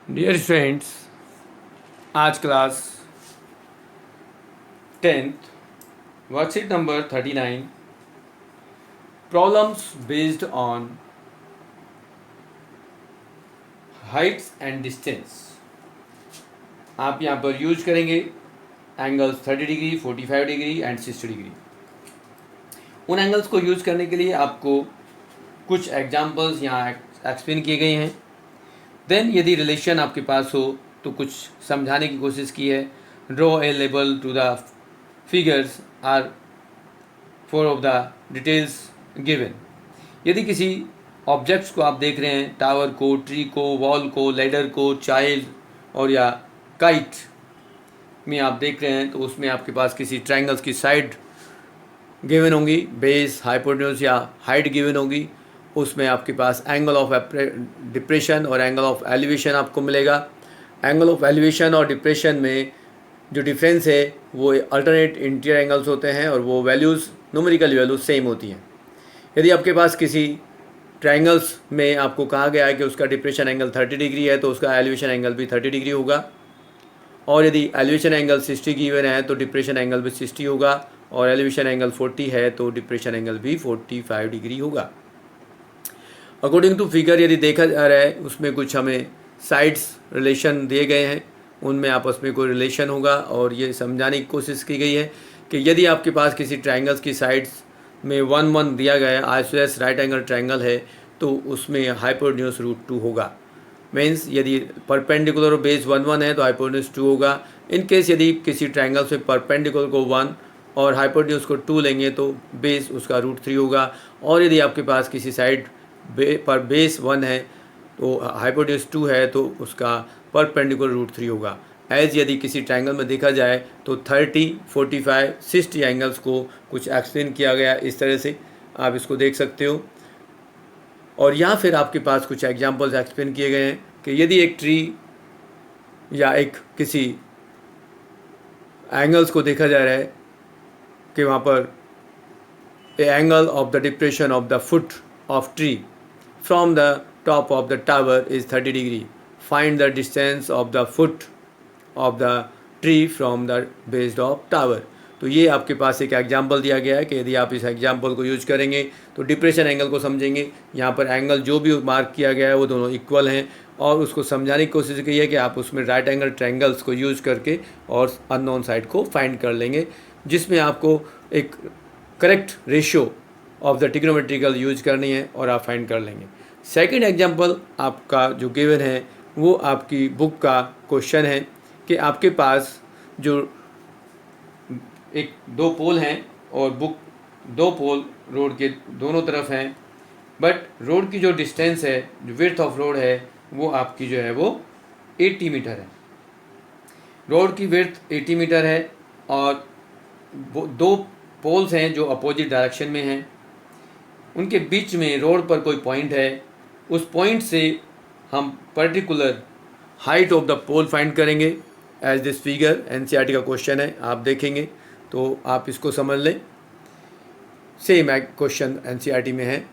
Dear students, आज class 10th worksheet number 39 problems based on Heights and distance. आप यहाँ पर यूज करेंगे angles 30 degree, 45 degree and 60 degree. उन एंगल्स को यूज करने के लिए आपको कुछ एग्जांपल्स यहाँ एक्सप्लेन किए गए हैं। देन यदि रिलेशन आपके पास हो तो कुछ समझाने की कोशिश की है। Draw a label to the figures are four of the details given. यदि किसी ऑब्जेक्ट्स को आप देख रहे हैं, टावर को, ट्री को, वॉल को, लेडर को, चाइल्ड और या काइट में आप देख रहे हैं, तो उसमें आपके पास किसी ट्रायंगल्स की साइड गिवन होंगी, बेस, हाइपोटेन्यूज या हाइट गिवन होगी। उसमें आपके पास एंगल ऑफ डिप्रेशन और एंगल ऑफ एलिवेशन आपको मिलेगा। एंगल ऑफ एलिवेशन और डिप्रेशन में जो डिफरेंस है वो अल्टरनेट इंटीरियर एंगल्स होते हैं और वो वैल्यूज़, न्यूमेरिकल वैल्यूज़ सेम होती हैं। यदि आपके पास किसी ट्रायंगल्स में आपको कहा गया है कि उसका डिप्रेशन एंगल 30 डिग्री है तो उसका एलिवेशन एंगल भी 30 डिग्री होगा, और यदि एलिवेशन एंगल 60 गिवन है तो डिप्रेशन एंगल भी 60 होगा, और एलिवेशन एंगल 40 है तो डिप्रेशन एंगल भी 45 डिग्री होगा। अकॉर्डिंग टू फिगर यदि देखा जा रहा है उसमें कुछ हमें साइड्स रिलेशन दिए गए हैं, उनमें आपस में कोई रिलेशन होगा, और ये समझाने की कोशिश की गई है कि यदि आपके पास किसी ट्रायंगल्स की साइड्स में 1 1 दिया गया है, आइसोसेलेस राइट एंगल ट्रायंगल है, तो उसमें हाइपोटेन्यूज √2 होगा। मीन्स यदि परपेंडिकुलर बेस 1 1 है तो हाइपोटेन्यूज 2 होगा। इन केस यदि किसी ट्रायंगल से परपेंडिकुलर को 1 और हाइपोटेन्यूज को 2 लेंगे तो बेस उसका √3 होगा। और यदि आपके पास किसी साइड पर बेस 1 है तो हाइपोटेन्यूज 2 है तो उसका परपेंडिकुलर √3 होगा। एज यदि किसी ट्रायंगल में देखा जाए तो 30, 45, 60 एंगल्स को कुछ एक्सप्लेन किया गया इस तरह से, आप इसको देख सकते हो। और यहाँ फिर आपके पास कुछ एग्जांपल्स एक्सप्लेन किए गए हैं कि यदि एक ट्री या एक किसी एंगल्स को देखा जा रहा है कि वहाँ पर A angle of the depression of the foot of tree from the top of the tower is 30 degree, find the distance of the foot of the tree from the base of tower. तो ये आपके पास एक example दिया गया है कि यदि आप इस एग्जाम्पल को यूज करेंगे तो डिप्रेशन एंगल को समझेंगे। यहाँ पर एंगल जो भी मार्क किया गया है वो दोनों इक्वल हैं, और उसको समझाने की कोशिश की है कि आप उसमें राइट एंगल ट्रायंगल्स को यूज करके और अननोन साइड को फाइंड कर लेंगे, जिसमें आपको एक correct ratio of the trigonometrical use करनी है और आप फाइंड कर लेंगे। सेकंड एग्जांपल आपका जो गिवन है वो आपकी बुक का क्वेश्चन है कि आपके पास जो एक 2 पोल हैं और बुक 2 पोल रोड के दोनों तरफ हैं, बट रोड की जो डिस्टेंस है, जो विड्थ ऑफ रोड है, वो आपकी जो है वो 80 मीटर है। रोड की विड्थ 80 मीटर है और वो 2 पोल्स हैं जो अपोजिट डायरेक्शन में हैं। उनके बीच में रोड पर कोई पॉइंट है, उस पॉइंट से हम particular height of the pole find करेंगे। एज दिस फिगर एनसीईआरटी का क्वेश्चन है, आप देखेंगे तो आप इसको समझ लें। सेम क्वेश्चन एनसीईआरटी में है।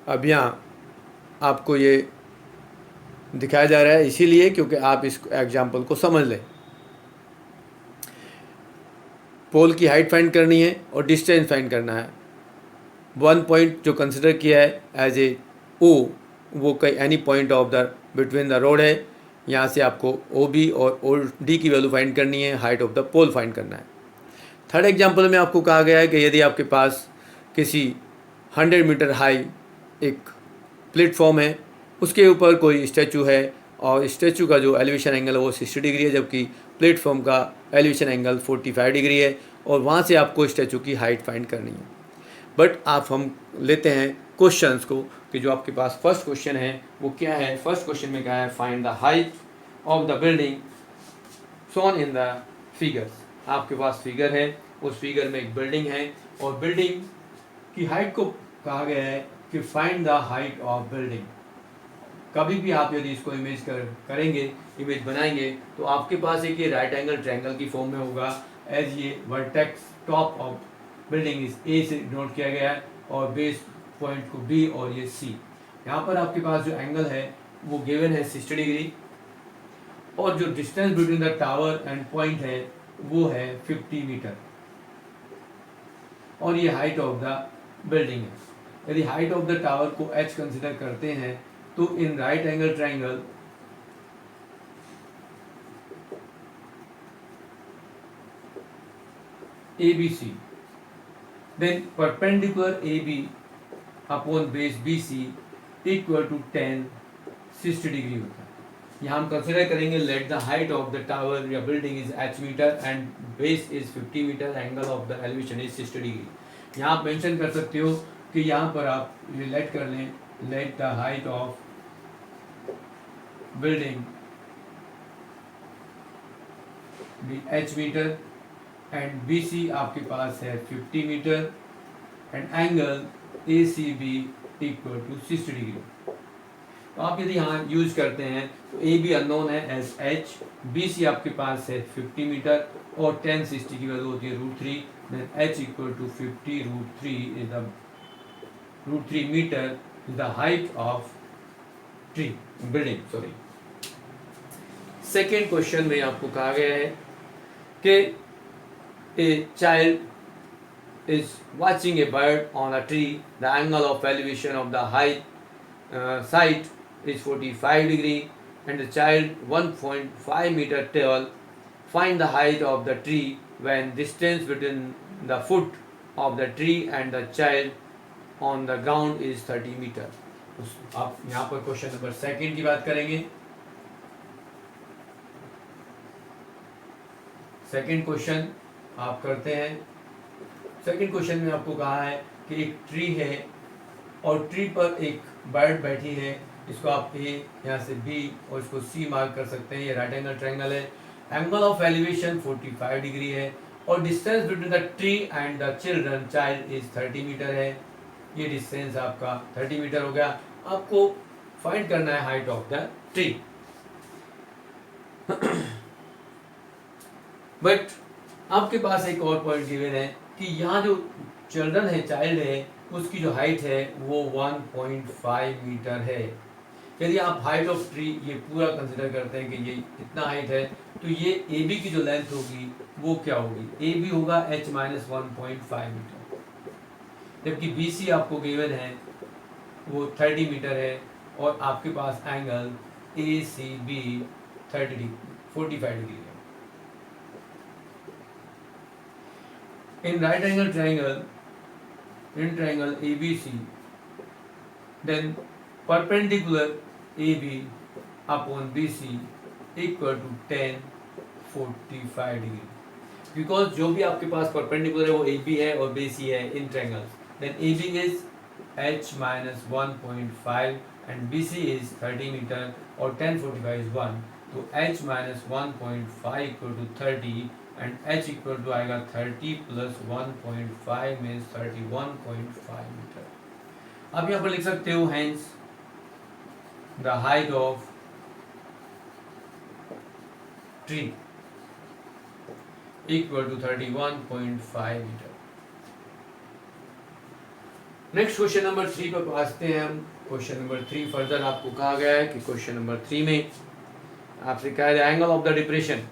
अब यहाँ आपको ये दिखाया जा रहा है इसीलिए क्योंकि आप इस एग्जाम्पल को समझ लें। पोल की हाइट फाइंड करनी है और डिस्टेंस फाइंड करना है। 1 पॉइंट जो कंसिडर किया है एज ए ओ, वो कहीं any point of the between the road है। यहाँ से आपको ओ बी और ओ डी की वैल्यू फाइंड करनी है, height of the pole find करना है। थर्ड एग्जांपल में आपको कहा गया है कि यदि आपके पास किसी 100 मीटर हाई एक प्लेटफॉर्म है, उसके ऊपर कोई स्टैचू है और स्टैचू का जो एलिवेशन एंगल है वो 60 डिग्री है, जबकि प्लेटफॉर्म का एलिवेशन एंगल 45 डिग्री है, और वहाँ से आपको स्टैचू की हाइट फाइंड करनी है। बट आप हम लेते हैं क्वेश्चंस को कि जो आपके पास फर्स्ट क्वेश्चन है वो क्या है। फर्स्ट क्वेश्चन में क्या है, find the height of the building shown in the figures. आपके पास फिगर है, उस फिगर में एक बिल्डिंग है और बिल्डिंग की हाइट को कहा गया है कि find the height of building. कभी भी आप यदि इसको इमेज करेंगे, इमेज बनाएंगे, तो आपके पास एक ये राइट एंगल ट्रायंगल की फॉर्म में होगा। एज ये वर्टेक्स टॉप ऑफ बिल्डिंग इस ए से नोट किया गया है और बेस पॉइंट को बी और ये सी। यहाँ पर आपके पास जो एंगल है वो गिवन है 60 डिग्री, और जो distance between the tower and point है वो है 50 मीटर, और ये हाइट ऑफ द बिल्डिंग है। यदि हाइट ऑफ द टावर को h कंसिडर करते हैं तो in right angle triangle ABC, then perpendicular AB upon base BC equal to 10 60 degree होता है। यहाँ हम कंसिडर करेंगे let the height of the tower या building is h metre and base is 50 metre, angle of the elevation is 60 degree. यहाँ आप mention कर सकते हो कि यहाँ पर आप ये लेट कर लें, let the height of building be h metre and BC आपके पास है 50 metre and angle ACB equal to 60 degree. तो आप यदि यहाँ यूज करते हैं तो AB अननोन है एज h, BC आपके पास है 50 मीटर और 10 60 की वैल्यू होती है √3, then h equal to 50 √3 metre is the height of tree building. Sorry, second question में आपको कहा गया है कि a child is watching a bird on a tree. The angle of elevation of the site is 45 degree and the child 1.5 meter tall. Find the height of the tree when distance between the foot of the tree and the child on the ground is 30 meter. आप यहाँ पर question number second की बात करेंगे। Second question आप करते हैं। Second question में आपको कहा है कि एक ट्री है और ट्री पर एक बर्ड बैठी है, इसको आप A यहाँ से B और इसको C मार्क कर सकते हैं। ये राइट एंगल ट्रायंगल है, एंगल ऑफ एलिवेशन 45 डिग्री है और distance between the tree and the children child is 30 metre है। ये डिस्टेंस आपका 30 मीटर हो गया। आपको फाइंड करना है height of the tree. But आपके पास एक और पॉइंट गिवन है कि यहाँ जो चिल्ड्रन है, चाइल्ड है, उसकी जो हाइट है वो 1.5 मीटर है। यदि आप हाइट ऑफ ट्री ये पूरा कंसिडर करते हैं कि ये इतना हाइट है, तो ये AB की जो लेंथ होगी वो क्या होगी? AB होगा h माइनस 1.5 मीटर, जबकि BC आपको गिवन है वो 30 मीटर है और आपके पास एंगल ACB 45 डिग्री है। In right angle triangle, in triangle ABC, then perpendicular AB upon BC equal to 10 45 degree. Because जो भी आपके पास परपेंडिकुलर है वो AB है और BC है इन triangles, then AB is h minus 1.5 and BC is 30 metre और 10 45 is 1, तो h minus 1.5 equal to 30 and h equal to आएगा 30 प्लस 1.5 मीन्स 31.5 मीटर। आप यहाँ पर लिख सकते हो hence the height of tree equal to 31.5 metre. Next question number 3 पर पहुंचते हैं हम। क्वेश्चन नंबर 3 फर्दर आपको कहा गया है कि क्वेश्चन नंबर 3 में आपसे कहा है angle of the depression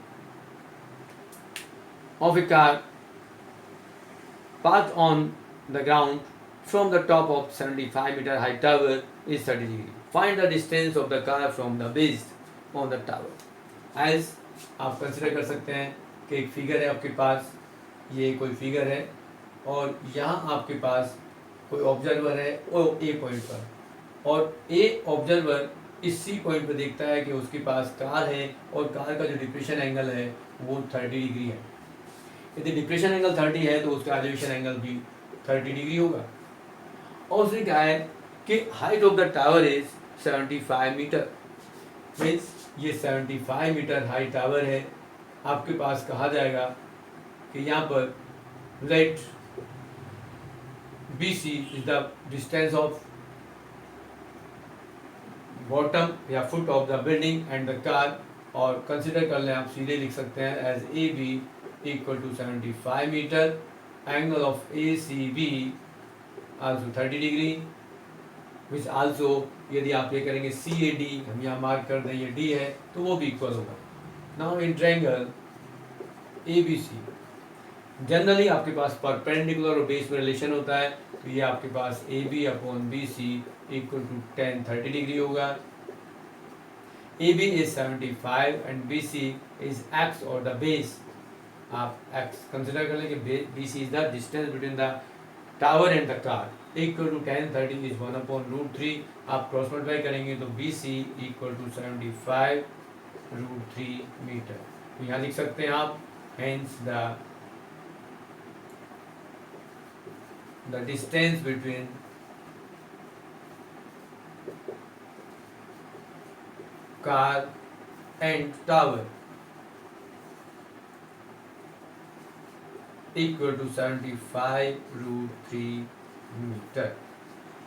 of a car parked on the ground from the top of 75 meter high tower is 30 degree. Find the distance of the car from the base on the tower. As आप consider कर सकते हैं कि एक figure है आपके पास, ये कोई फिगर है और यहाँ आपके पास कोई ऑब्जर्वर है और A पॉइंट पर, और A ऑब्जर्वर इस C पॉइंट पर देखता है कि उसके पास कार है और कार का जो डिप्रेशन एंगल है वो 30 डिग्री है। यदि डिप्रेशन एंगल 30 है तो उसका एलिवेशन एंगल भी 30 डिग्री होगा। और उसने कहा है कि height of the tower is 75 metre, means ये 75 मीटर हाई टावर है। आपके पास कहा जाएगा कि यहाँ पर let BC is the distance of bottom या foot of the building and the car, और कंसिडर कर लें आप सीधे लिख सकते हैं as AB equal to 75 meter, angle of ACB also 30 degree, which also, यदि आप ये करेंगे सी ए डी, हम यहाँ मार्क कर दें ये डी है, तो वो भी इक्वल होगा। Now in triangle A B C, generally आपके पास परपेंडिकुलर और बेस में रिलेशन होता है, तो ये आपके पास A B upon B C equal to 10-30 degree होगा। A B is 75 and B C is x और द बेस, आप एक्स कंसिडर कर लें कि B C is the distance between the tower and the car, equal to 10-30 is 1/√3। आप cross multiply करेंगे तो B C equal to 75√3 metre. तो यहाँ लिख सकते हैं आप, hence the distance between car and tower equal to 75√3 metre.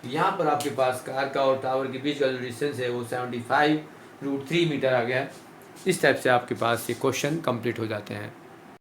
यहाँ पर आपके पास कार का और टावर के बीच का जो डिस्टेंस है वो 75√3 मीटर आ गया। इस टाइप से आपके पास ये क्वेश्चन कंप्लीट हो जाते हैं।